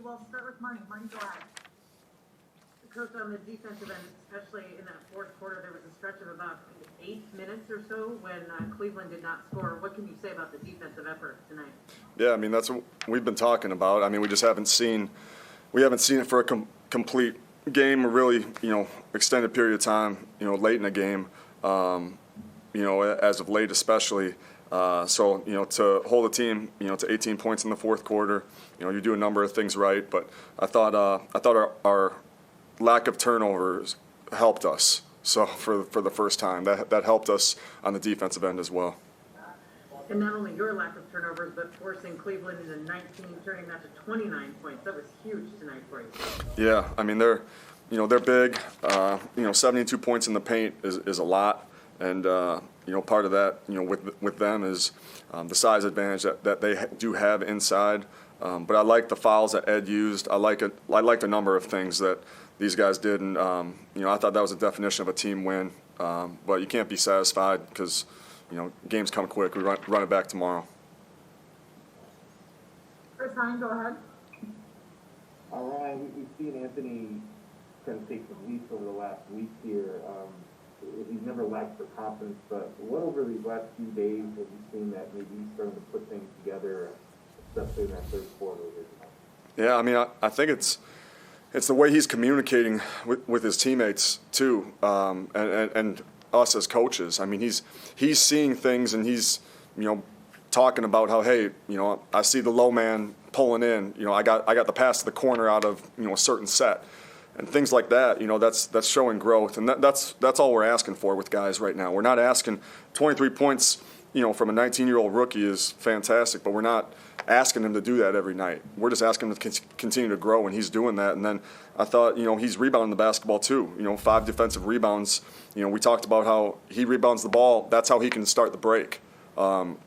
Well, start with Marnie. Marnie, go ahead. Coach, on the defensive end, especially in that fourth quarter, there was a stretch of about 8 minutes or so when Cleveland did not score. What can you say about the defensive effort tonight? Yeah, I mean, that's what we've been talking about. I mean, we just haven't seen it for a complete game, or really, extended period of time, late in the game, as of late especially. So, to hold a team, to 18 points in the fourth quarter, you do a number of things right. But I thought our lack of turnovers helped us. So for the first time, that helped us on the defensive end as well. And not only your lack of turnovers, but forcing Cleveland into 19, turning that to 29 points. That was huge tonight for you. Yeah, I mean they're big. 72 points in the paint is a lot, and part of that with them is the size advantage that they do have inside. But I like the fouls that Ed used. I like a number of things that these guys did, and I thought that was a definition of a team win. But you can't be satisfied because games come quick. We run it back tomorrow. Ryan, go ahead. Ryan, we've seen Anthony kind of take some leaps over the last week here. He's never lacked for confidence, but what over these last few days have you seen that maybe he's starting to put things together, especially in that third quarter? Yeah, I mean, I think it's the way he's communicating with his teammates too, and us as coaches. I mean, he's seeing things, and he's talking about how, hey, I see the low man pulling in. I got the pass to the corner out of a certain set, and things like that. That's showing growth, and that's all we're asking for with guys right now. We're not asking 23 points. From a 19-year-old rookie is fantastic, but we're not asking him to do that every night. We're just asking him to continue to grow, and he's doing that. And then I thought, he's rebounding the basketball too. 5 defensive rebounds. We talked about how he rebounds the ball. That's how he can start the break. And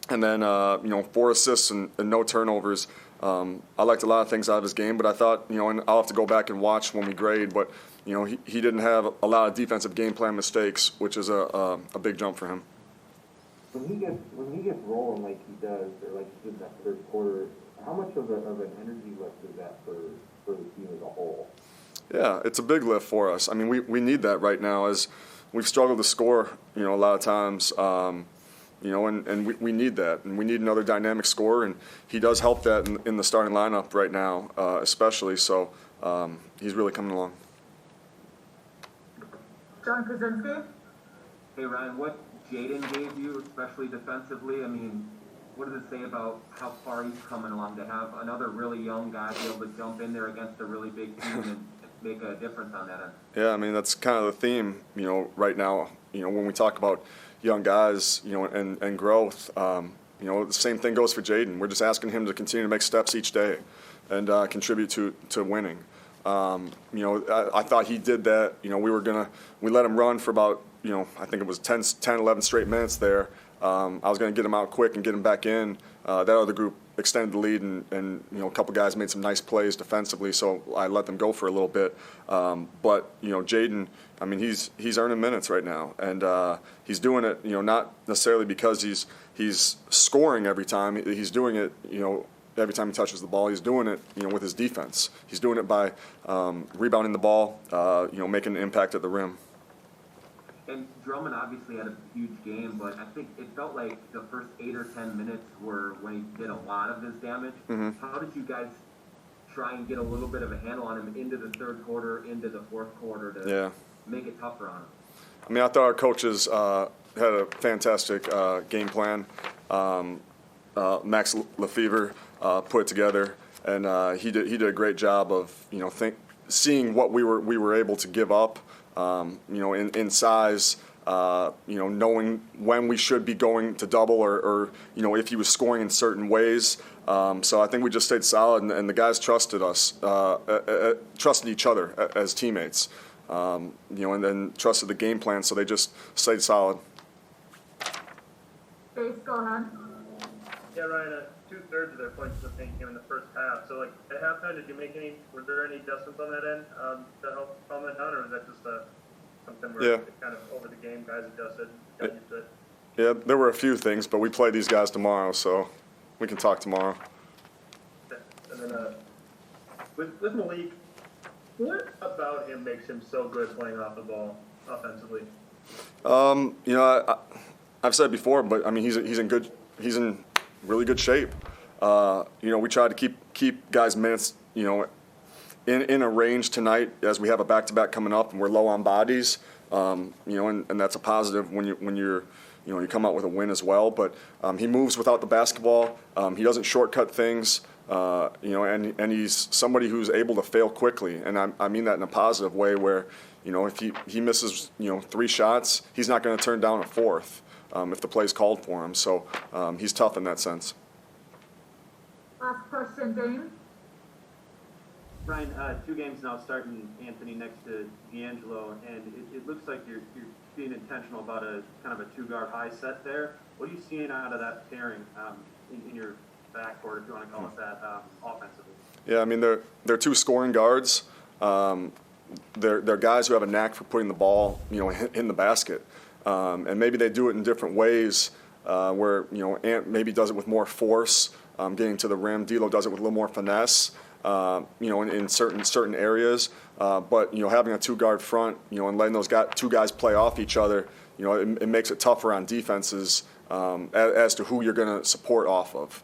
then, 4 assists and no turnovers. I liked a lot of things out of his game, but I thought, and I'll have to go back and watch when we grade, but, he didn't have a lot of defensive game plan mistakes, which is a big jump for him. When he gets rolling like he does, or like he did in that third quarter, how much of an energy lift is that for the team as a whole? Yeah, it's a big lift for us. I mean, we need that right now, as we've struggled to score, a lot of times, and we need that, and we need another dynamic scorer, and he does help that in the starting lineup right now, especially. So he's really coming along. John Krasinski? Hey, Ryan, what Jaden gave you, especially defensively, I mean, what does it say about how far he's coming along to have another really young guy be able to jump in there against a really big team and make a difference on that end? Yeah, I mean, that's kind of the theme, right now, when we talk about young guys, and growth, the same thing goes for Jaden. We're just asking him to continue to make steps each day and contribute to winning. I thought he did that. We let him run for about, I think it was 10, 11 straight minutes there. I was going to get him out quick and get him back in. That other group extended the lead, and a couple guys made some nice plays defensively, so I let them go for a little bit. But Jaden, I mean, he's earning minutes right now, and he's doing it, not necessarily because he's scoring every time. He's doing it, every time he touches the ball. He's doing it, with his defense. He's doing it by rebounding the ball, making an impact at the rim. And Drummond obviously had a huge game, but I think it felt like the first 8 or 10 minutes were when he did a lot of his damage. Mm-hmm. How did you guys try and get a little bit of a handle on him into the third quarter, into the fourth quarter to make it tougher on him? I mean, I thought our coaches had a fantastic game plan. Max Lefevre put it together, and he did a great job of seeing what we were able to give up. In size, knowing when we should be going to double or if he was scoring in certain ways. So I think we just stayed solid, and the guys trusted us, trusted each other as teammates, and then trusted the game plan, so they just stayed solid. Base, go ahead. Yeah, Ryan, 2/3 of their points in the paint came in the first half. So, at halftime, were there any adjustments on that end to help calm that down, or was that just something where it kind of over the game, guys adjusted, got used to it? Yeah, there were a few things, but we play these guys tomorrow, so we can talk tomorrow. And then with Malik, what about him makes him so good playing off the ball offensively? You know, I've said before, but I mean, he's in really good shape. You know, we try to keep guys' minutes, you know, in a range tonight as we have a back-to-back coming up and we're low on bodies. You know, and that's a positive when you're you know, you come out with a win as well. But he moves without the basketball. He doesn't shortcut things. You know, and he's somebody who's able to fail quickly, and I mean that in a positive way. Where, you know, if he misses, you know, 3 shots, he's not going to turn down a 4th if the play's called for him. So he's tough in that sense. Last question, Dane. Ryan, 2 games now starting Anthony next to D'Angelo, and it looks like you're being intentional about a kind of a 2-guard high set there. What are you seeing out of that pairing in your backcourt, if you want to call it that, offensively? Yeah, I mean they're 2 scoring guards. They're guys who have a knack for putting the ball, you know, in the basket, and maybe they do it in different ways. Where, you know, Ant maybe does it with more force, getting to the rim. D'Lo does it with a little more finesse. You know, in certain areas, but, you know, having a 2-guard front, you know, and letting those 2 guys play off each other, you know, it makes it tougher on defenses as to who you're going to support off of.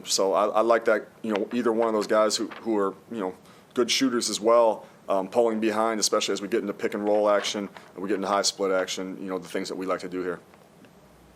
So I like that, you know, either one of those guys who are, you know, good shooters as well, pulling behind, especially as we get into pick and roll action and we get into high split action, you know, the things that we like to do here.